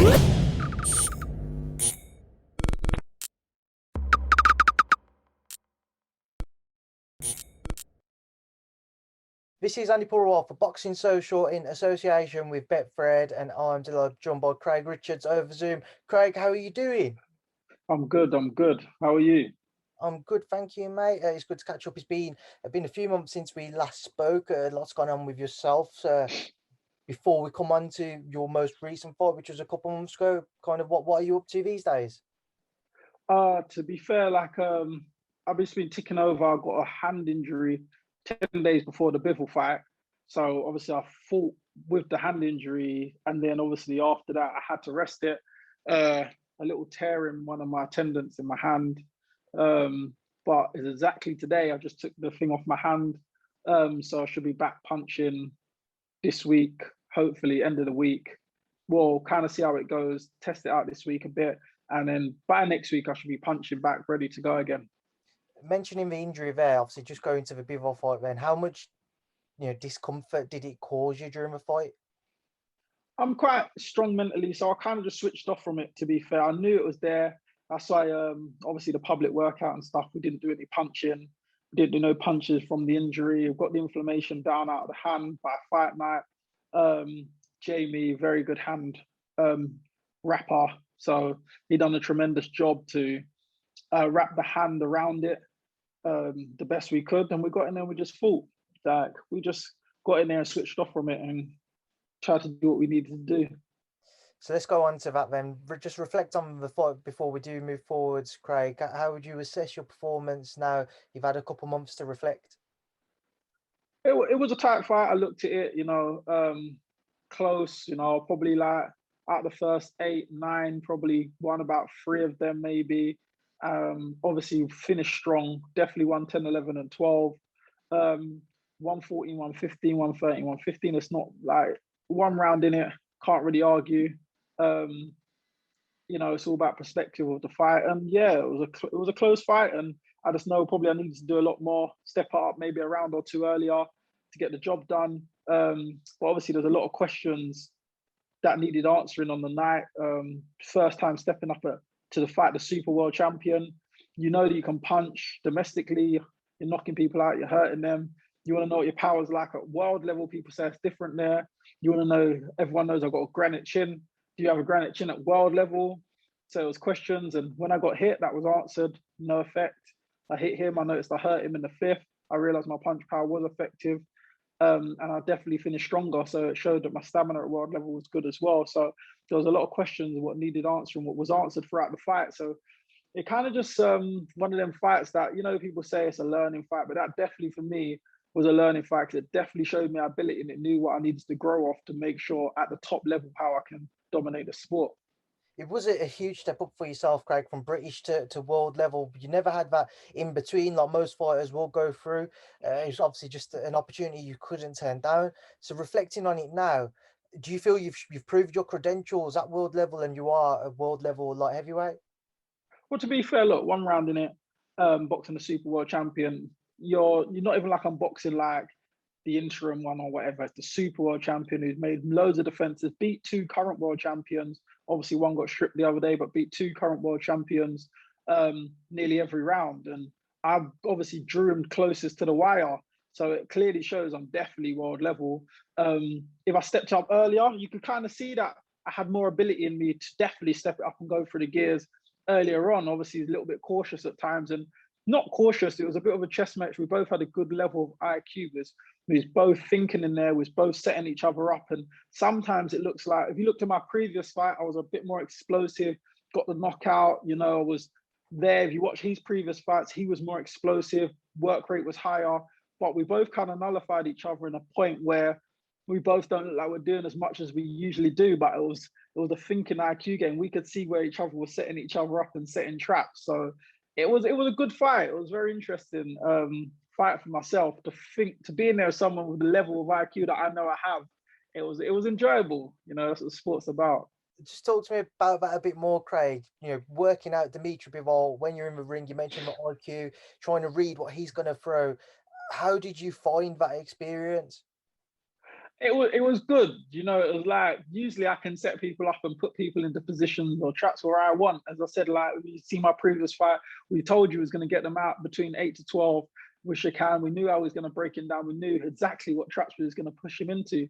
This is Andy Purewal for Boxing Social in association with Betfred, and I'm delighted joined by Craig Richards over Zoom. Craig, how are you doing? I'm good. I'm good. How are you? I'm good, thank you, mate. It's good to catch up. It's been a few months since we last spoke. Lots gone on with yourself. Before we come on to your most recent fight, which was a couple months ago, kind of what are you up to these days? To be fair, I've just been ticking over. I got a hand injury 10 days before the Bivol fight. So obviously I fought with the hand injury, and then obviously after that I had to rest it. A little tear in one of my tendons in my hand. But it's exactly today I just took the thing off my hand. So I should be back punching this week, hopefully end of the week. We'll kind of see how it goes, test it out this week a bit, and then by next week I should be punching back, ready to go again. Mentioning the injury there, obviously just going to the Bivol fight then, how much discomfort did it cause you during the fight? I'm quite strong mentally, so I kind of just switched off from it, to be fair. I knew it was there. That's why obviously the public workout and stuff, we didn't do any punching. We didn't do no punches from the injury. We've got the inflammation down out of the hand by fight night. Jamie, very good hand wrapper. So he done a tremendous job to wrap the hand around it the best we could. And we got in there and we just fought. Like, we just got in there and switched off from it and tried to do what we needed to do. So let's go on to that then. Just reflect on the fight before we do move forwards, Craig. How would you assess your performance now you've had a couple months to reflect? It was a tight fight. I looked at it, close, probably like out of the first 8, 9, probably won about 3 of them maybe. Obviously finished strong, definitely won 10, 11 and 12. 114, 115, 113, 115. It's not like one round in it, can't really argue. It's all about perspective of the fight. And yeah, it was a close fight, and I just know probably I needed to do a lot more, step up maybe a round or 2 earlier to get the job done. But obviously there's a lot of questions that needed answering on the night. First time stepping up to the fight, the Super World Champion. You know that you can punch domestically, you're knocking people out, you're hurting them. You want to know what your power's like at world level. People say it's different there. You want to know, everyone knows I've got a granite chin. Do you have a granite chin at world level? So it was questions. And when I got hit, that was answered, no effect. I hit him, I noticed I hurt him in the 5th. I realized my punch power was effective. And I definitely finished stronger. So it showed that my stamina at world level was good as well. So there was a lot of questions, what needed answering, what was answered throughout the fight. So it kind of just one of them fights that, people say it's a learning fight, but that definitely for me was a learning fight. It definitely showed me ability, and it knew what I needed to grow off to make sure at the top level how I can dominate the sport. It was a huge step up for yourself, Craig, from British to world level. You never had that in between like most fighters will go through. It was obviously just an opportunity you couldn't turn down. So reflecting on it now, do you feel you've proved your credentials at world level and you are a world level light heavyweight? Well, to be fair, look, one round in it, boxing the Super World Champion, you're not even like I'm boxing like the interim one or whatever. It's the Super World Champion who's made loads of defenses, beat 2 current world champions. Obviously, one got stripped the other day, but beat 2 current world champions nearly every round. And I obviously drew him closest to the wire. So it clearly shows I'm definitely world level. If I stepped up earlier, you could kind of see that I had more ability in me to definitely step it up and go through the gears earlier on. Obviously, he's a little bit cautious at times, and not cautious. It was a bit of a chess match. We both had a good level of IQ. We was both thinking in there. We was both setting each other up. And sometimes it looks like, if you looked at my previous fight, I was a bit more explosive, got the knockout. I was there. If you watch his previous fights, he was more explosive. Work rate was higher. But we both kind of nullified each other in a point where we both don't look like we're doing as much as we usually do. But it was a thinking IQ game. We could see where each other was setting each other up and setting traps. So it was a good fight. It was very interesting fight for myself to be in there with someone with the level of IQ that I know I have. It was enjoyable. That's what sport's about. Just talk to me about that a bit more, Craig. Working out Dmitry Bivol when you're in the ring. You mentioned the IQ, trying to read what he's going to throw. How did you find that experience? It was good. You know, it was like usually I can set people up and put people into positions or traps where I want. As I said, like you see my previous fight, we told you was going to get them out between 8 to 12 with Shakan. We knew I was going to break him down. We knew exactly what traps we was going to push him into.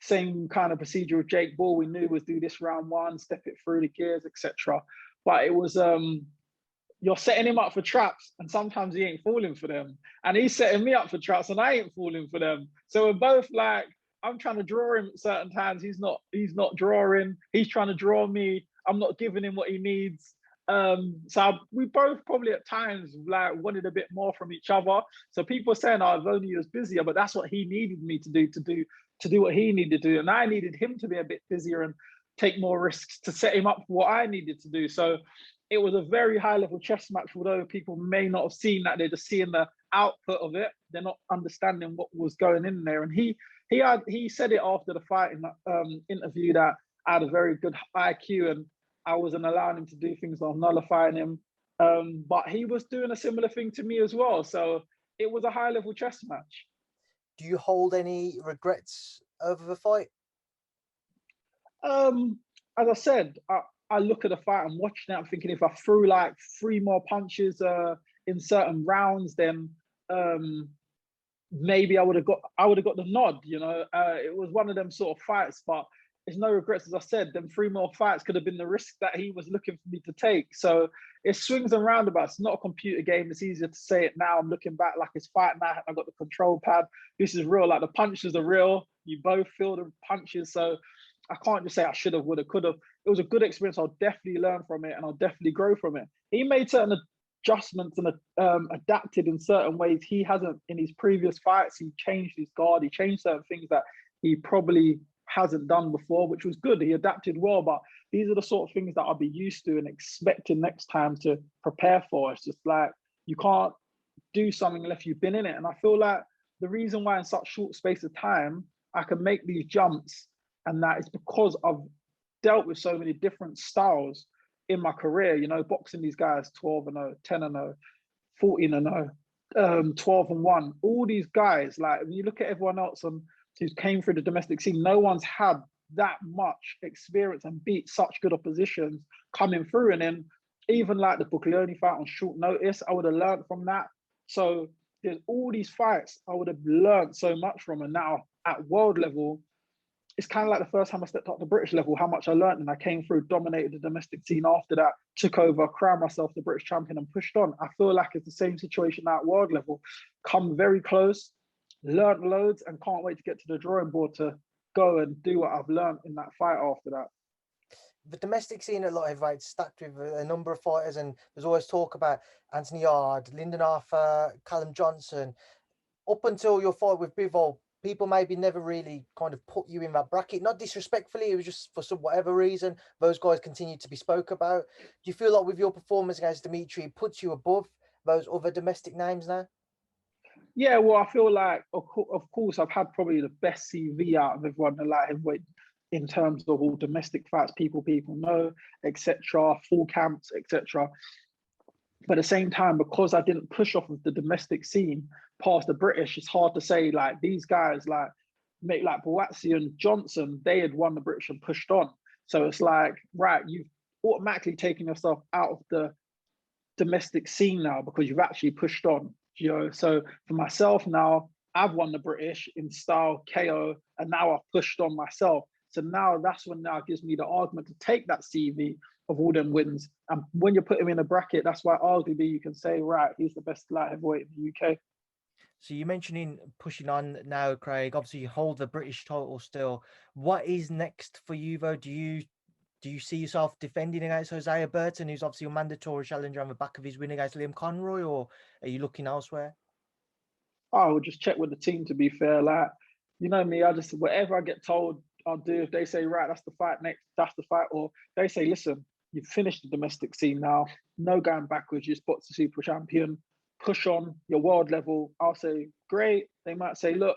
Same kind of procedure with Jake Ball. We knew was do this round one, step it through the gears, etc. But it was you're setting him up for traps, and sometimes he ain't falling for them. And he's setting me up for traps, and I ain't falling for them. So we're both like, I'm trying to draw him at certain times. He's not drawing. He's trying to draw me. I'm not giving him what he needs. We both probably at times like wanted a bit more from each other. So people are saying, "Oh, if only he was busier," but that's what he needed me to do what he needed to do, and I needed him to be a bit busier and take more risks to set him up for what I needed to do. So it was a very high level chess match, although people may not have seen that. They're just seeing the output of it. They're not understanding what was going in there. And he said it after the fight in that interview that I had a very good IQ and I wasn't allowing him to do things like nullifying him. But he was doing a similar thing to me as well. So it was a high level chess match. Do you hold any regrets over the fight? As I said, I look at the fight and watching it. I'm thinking if I threw like 3 more punches in certain rounds, then maybe I would have got the nod. You know, it was one of them sort of fights, but there's no regrets. As I said, them 3 more fights could have been the risk that he was looking for me to take. So it swings and roundabouts. It's not a computer game. It's easier to say it now. I'm looking back like it's fight night. I got the control pad. This is real. Like the punches are real. You both feel the punches. So I can't just say I should have, would have, could have. It was a good experience. I'll definitely learn from it and I'll definitely grow from it. He made certain adjustments and adapted in certain ways he hasn't in his previous fights. He changed his guard. He changed certain things that he probably hasn't done before, which was good. He adapted well, but these are the sort of things that I'll be used to and expecting next time to prepare for. It's just like you can't do something unless you've been in it. And I feel like the reason why in such short space of time I can make these jumps and that is because I've dealt with so many different styles in my career. You know, boxing these guys 12-0, 10-0, 14-0, 12-1. All these guys, like when you look at everyone else who came through the domestic scene, no one's had that much experience and beat such good oppositions coming through. And then even like the Bucleone fight on short notice, I would have learned from that. So there's all these fights I would have learned so much from. And now at world level, it's kind of like the first time I stepped up to British level, how much I learned. And I came through, dominated the domestic scene after that, took over, crowned myself the British champion and pushed on. I feel like it's the same situation at world level. Come very close, learned loads and can't wait to get to the drawing board to go and do what I've learned in that fight after that. The domestic scene at light heavyweight stacked with a number of fighters, and there's always talk about Arthur-Yarde, Lyndon Arthur, Callum Johnson. Up until your fight with Bivol, people maybe never really kind of put you in that bracket. Not disrespectfully, it was just for some whatever reason, those guys continue to be spoke about. Do you feel like with your performance against Dmitry, it puts you above those other domestic names now? Yeah, well, I feel like, of course, I've had probably the best CV out of everyone in light heavyweight in terms of all domestic fights, people know, etc., full camps, etc. But at the same time, because I didn't push off of the domestic scene past the British, it's hard to say like these guys like Buatsi and Johnson, they had won the British and pushed on. So it's like, right, you've automatically taken yourself out of the domestic scene now because you've actually pushed on. You know, so for myself now, I've won the British in style KO, and now I've pushed on myself. So now that's when now gives me the argument to take that CV of all them wins. And when you put him in a bracket, that's why arguably you can say, right, he's the best light heavyweight in the UK. So you're mentioning pushing on now, Craig. Obviously, you hold the British title still. What is next for you, though? Do you see yourself defending against Hosea Burton, who's obviously a mandatory challenger on the back of his win against Liam Conroy, or are you looking elsewhere? I will just check with the team, to be fair. Like, you know me, I just, whatever I get told, I'll do. If they say, right, that's the fight next, that's the fight. Or they say, listen, you've finished the domestic scene now. No going backwards. You're spot to super champion. Push on your world level. I'll say, great. They might say, look,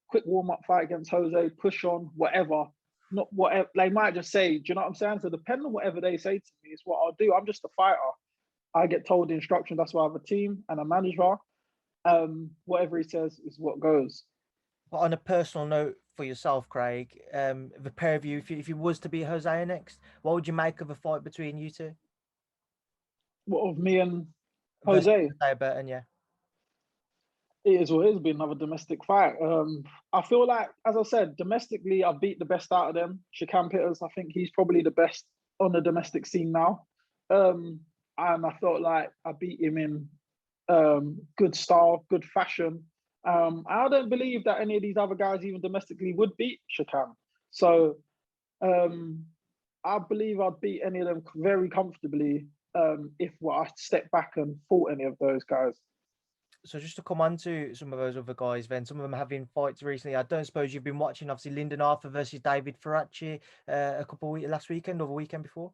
quick warm-up fight against Jose, push on, whatever. Not whatever. They might just say, do you know what I'm saying? So depending on whatever they say to me is what I'll do. I'm just a fighter. I get told the instructions. That's why I have a team and a manager. Whatever he says is what goes. But on a personal note for yourself, Craig, the pair of you, if you was to be Hosea next, what would you make of a fight between you two What of me and versus Jose? Hosea Burton? Yeah. It is what it is, be another domestic fight. I feel like, as I said, domestically, I beat the best out of them. Shakan Pitters, I think he's probably the best on the domestic scene now. Um, and I felt like I beat him in good style, good fashion. I don't believe that any of these other guys, even domestically, would beat Shakan. So um, I believe I'd beat any of them very comfortably if I stepped back and fought any of those guys. So just to come on to some of those other guys, then some of them have been fights recently. I don't suppose you've been watching, obviously, Lyndon Arthur versus David Ferracci a couple of weeks last weekend or the weekend before.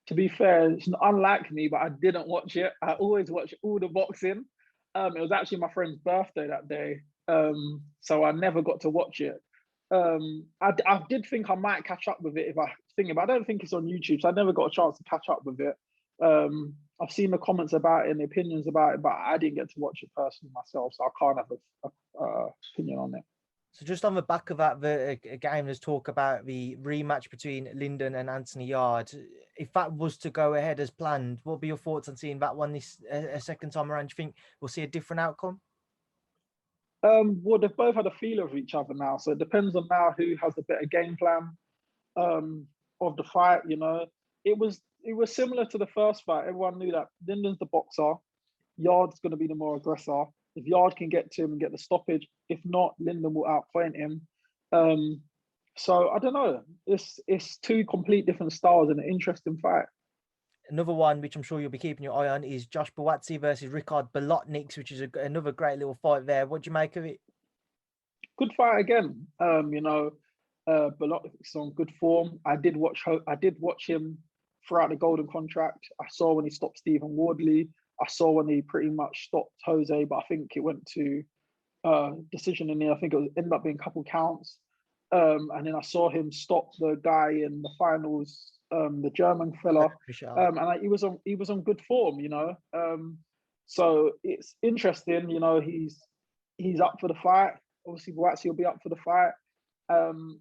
To be fair, it's unlike me, but I didn't watch it. I always watch all the boxing. It was actually my friend's birthday that day, so I never got to watch it. I did think I might catch up with it if I think about. I don't think it's on YouTube, so I never got a chance to catch up with it. I've seen the comments about it and the opinions about it, but I didn't get to watch it personally myself, so I can't have a opinion on it. So just on the back of that, again, there's talk about the rematch between Lyndon and Arthur-Yarde. If that was to go ahead as planned, what would be your thoughts on seeing that one this a second time around? Do you think we'll see a different outcome? Well, they've both had a feel of each other now, so it depends on now who has the better game plan of the fight. You know, it was similar to the first fight. Everyone knew that Lyndon's the boxer, Yard's going to be the more aggressor. If Yard can get to him and get the stoppage, if not, Lyndon will outpoint him. So I don't know. It's two complete different styles and an interesting fight. Another one, which I'm sure you'll be keeping your eye on, is Josh Buatsi versus Ricard Bolotniks, which is another great little fight there. What do you make of it? Good fight again. Bolotnik's on good form. I did watch him throughout the Golden Contract. I saw when he stopped Stephen Wardley. I saw when he pretty much stopped Jose, but I think it went to decision in there. I think it ended up being a couple counts. And then I saw him stop the guy in the finals, the German fella, and he was on good form, you know. So it's interesting, you know. He's up for the fight. Obviously, Buatsi will be up for the fight.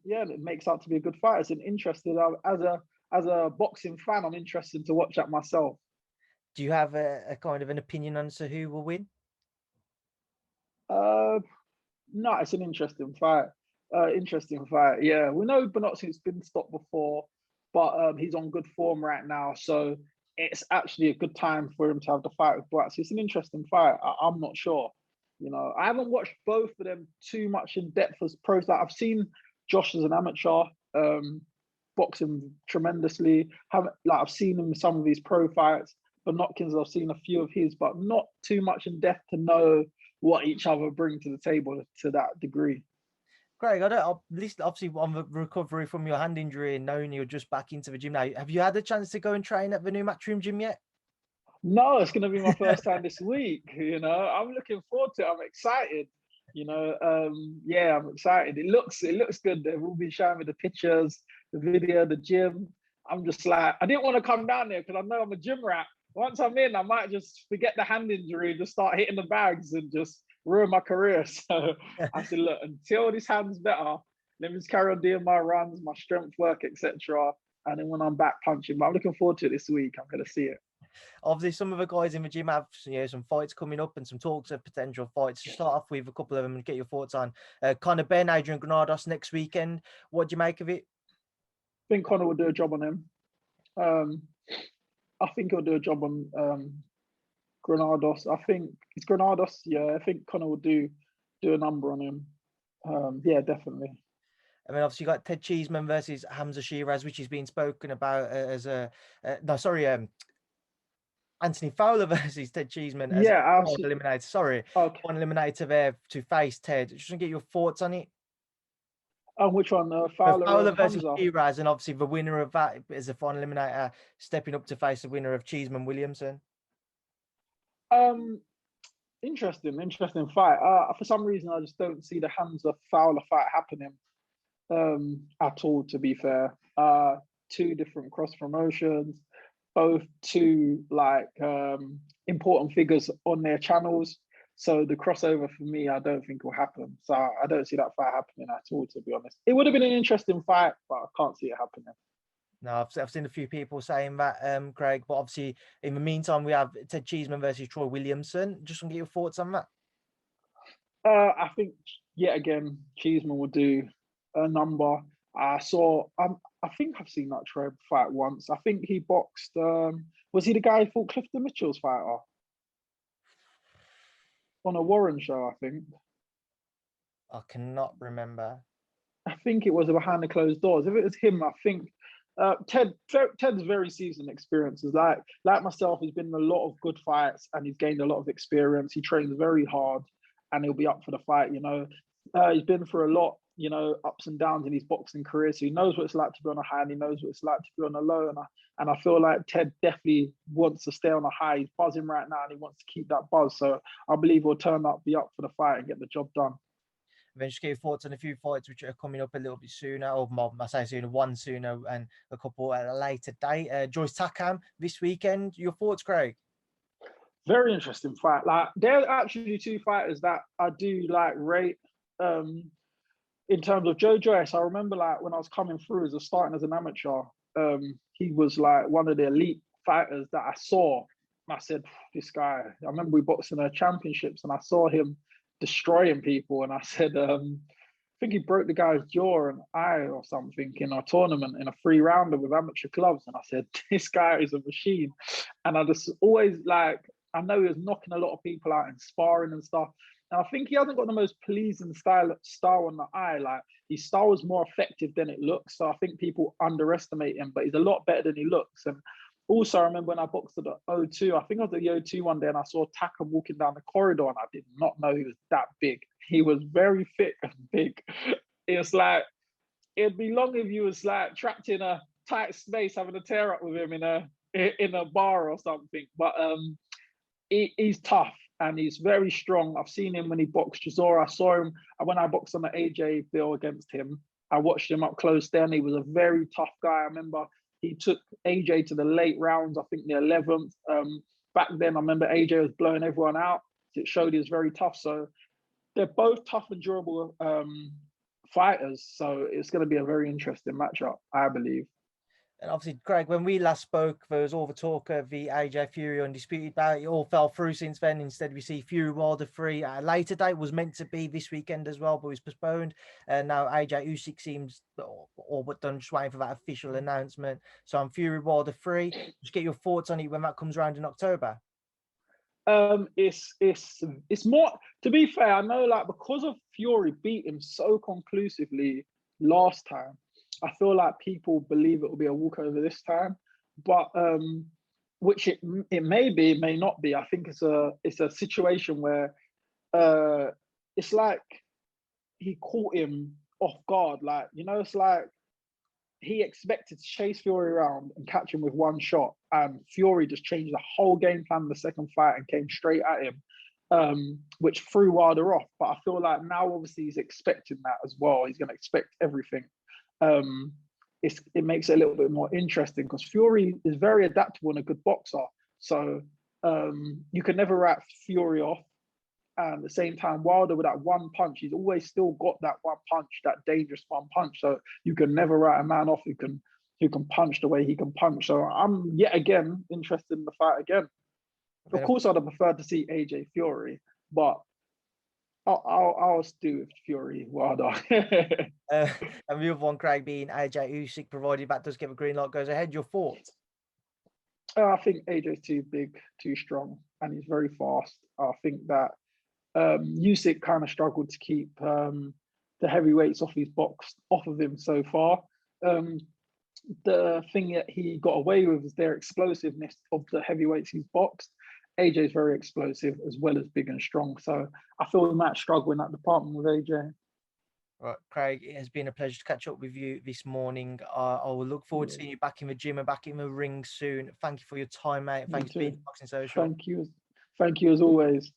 Yeah, it makes out to be a good fight. It's an interesting as a boxing fan. I'm interested to watch that myself. Do you have a kind of an opinion on so who will win? Uh, no, it's an interesting fight. Interesting fight. Yeah, we know Benotsi's been stopped before, but he's on good form right now. So it's actually a good time for him to have the fight with Buatsi. It's an interesting fight. I'm not sure. You know, I haven't watched both of them too much in depth as pros. Like I've seen Josh as an amateur, boxing tremendously. I've seen him in some of these pro fights. But Notkins, I've seen a few of his, but not too much in depth to know what each other bring to the table to that degree. Greg, at least obviously on the recovery from your hand injury and knowing you're just back into the gym now, have you had a chance to go and train at the new Matchroom gym yet? No, it's going to be my first time this week. You know, I'm looking forward to it. I'm excited. You know, yeah, I'm excited. It looks good. They've all been showing me the pictures, the video, the gym. I'm just like, I didn't want to come down there because I know I'm a gym rat. Once I'm in, I might just forget the hand injury, just start hitting the bags and just ruin my career. So I said, look, until this hand's better, let me just carry on doing my runs, my strength work, etc. And then when I'm back punching, but I'm looking forward to it this week. I'm going to see it. Obviously, some of the guys in the gym have some fights coming up and some talks of potential fights. To start off with a couple of them and get your thoughts on Conor Ben, Adrian Granados next weekend. What do you make of it? I think Conor will do a job on him. I think he'll do a job on Granados. I think it's Granados. Yeah, I think Conor will do a number on him. Yeah, definitely. I mean, obviously, you got Ted Cheeseman versus Hamza Shiraz, which is being spoken about as Anthony Fowler versus Ted Cheeseman as Yeah, one eliminator. Sorry, okay. one eliminator there to face Ted. Just want to get your thoughts on it. Which one? Fowler and versus Hamza. Shiraz, and obviously the winner of that is a final eliminator stepping up to face the winner of Cheeseman Williamson. Interesting fight. For some reason, I just don't see the Hamza Fowler fight happening at all. To be fair, two different cross promotions, both two important figures on their channels. So the crossover for me, I don't think will happen. So I don't see that fight happening at all, to be honest. It would have been an interesting fight, but I can't see it happening. No, I've seen a few people saying that, Craig. But obviously, in the meantime, we have Ted Cheeseman versus Troy Williamson. Just want to get your thoughts on that. I think yet again, Cheeseman will do a number. I think I've seen that Troy fight once. I think he boxed. Was he the guy who fought Clifton Mitchell's fighter on a Warren show? I think. I cannot remember. I think it was behind the closed doors. If it was him, I think Ted's very seasoned experiences. Like myself, he's been in a lot of good fights and he's gained a lot of experience. He trains very hard and he'll be up for the fight. He's been through a lot, ups and downs in his boxing career. So he knows what it's like to be on a high and he knows what it's like to be on a low. And I feel like Ted definitely wants to stay on a high. He's buzzing right now and he wants to keep that buzz. So I believe he'll be up for the fight and get the job done. Then just get your thoughts on a few fights which are coming up a little bit sooner, or I say sooner, one sooner and a couple at a later date. Joyce Takam this weekend. Your thoughts, Craig? Very interesting fight. Like, there are actually two fighters that I do rate. In terms of Joe Joyce, I remember when I was coming through starting as an amateur, he was one of the elite fighters that I saw. And I said, this guy, I remember we boxed in the championships and I saw him destroying people. And I said, I think he broke the guy's jaw and eye or something in a tournament in a 3-rounder with amateur gloves. And I said, this guy is a machine. And I just always I know he was knocking a lot of people out in sparring and stuff. And I think he hasn't got the most pleasing style on the eye. His style is more effective than it looks. So I think people underestimate him, but he's a lot better than he looks. And also, I remember when I boxed at the O2, I think I was at the O2 one day and I saw Taka walking down the corridor and I did not know he was that big. He was very thick and big. It's it'd be long if you was trapped in a tight space having a tear up with him in a bar or something. But he's tough and he's very strong. I've seen him when he boxed Chisora. I saw him when I boxed on the AJ bill against him. I watched him up close then. He was a very tough guy. I remember he took AJ to the late rounds, I think the 11th. Back then, I remember AJ was blowing everyone out. It showed he was very tough. So they're both tough and durable fighters. So it's going to be a very interesting matchup, I believe. And obviously, Craig, when we last spoke, there was all the talk of the AJ Fury undisputed bout. It all fell through since then. Instead, we see Fury Wilder 3 at a later date. Was meant to be this weekend as well, but was postponed. And now AJ Usyk seems all but done, just waiting for that official announcement. So on Fury Wilder 3, just get your thoughts on it when that comes around in October. It's more, to be fair, I know because of Fury beat him so conclusively last time, I feel like people believe it will be a walkover this time, but which it may be, it may not be. I think it's a situation where it's he caught him off guard. It's he expected to chase Fury around and catch him with one shot, and Fury just changed the whole game plan in the second fight and came straight at him, which threw Wilder off. But I feel like now obviously he's expecting that as well. He's going to expect everything. It makes it a little bit more interesting because Fury is very adaptable and a good boxer. So you can never write Fury off. And at the same time, Wilder with that one punch, he's always still got that one punch, that dangerous one punch. So you can never write a man off who can punch the way he can punch. So I'm yet again interested in the fight again. Of course, I'd have preferred to see AJ Fury, but I'll do with Fury Wilder. And the other one, Craig, being AJ Usyk, provided that does give a green light, goes ahead. Your thoughts? I think AJ's too big, too strong, and he's very fast. I think that Usyk kind of struggled to keep the heavyweights off of him so far. The thing that he got away with is their explosiveness of the heavyweights he's boxed. AJ's very explosive as well as big and strong. So I feel we might struggle in that department with AJ. Right, Craig, it has been a pleasure to catch up with you this morning. I will look forward to seeing you back in the gym and back in the ring soon. Thank you for your time, mate. Thanks for being Boxing Social. Thank you as always.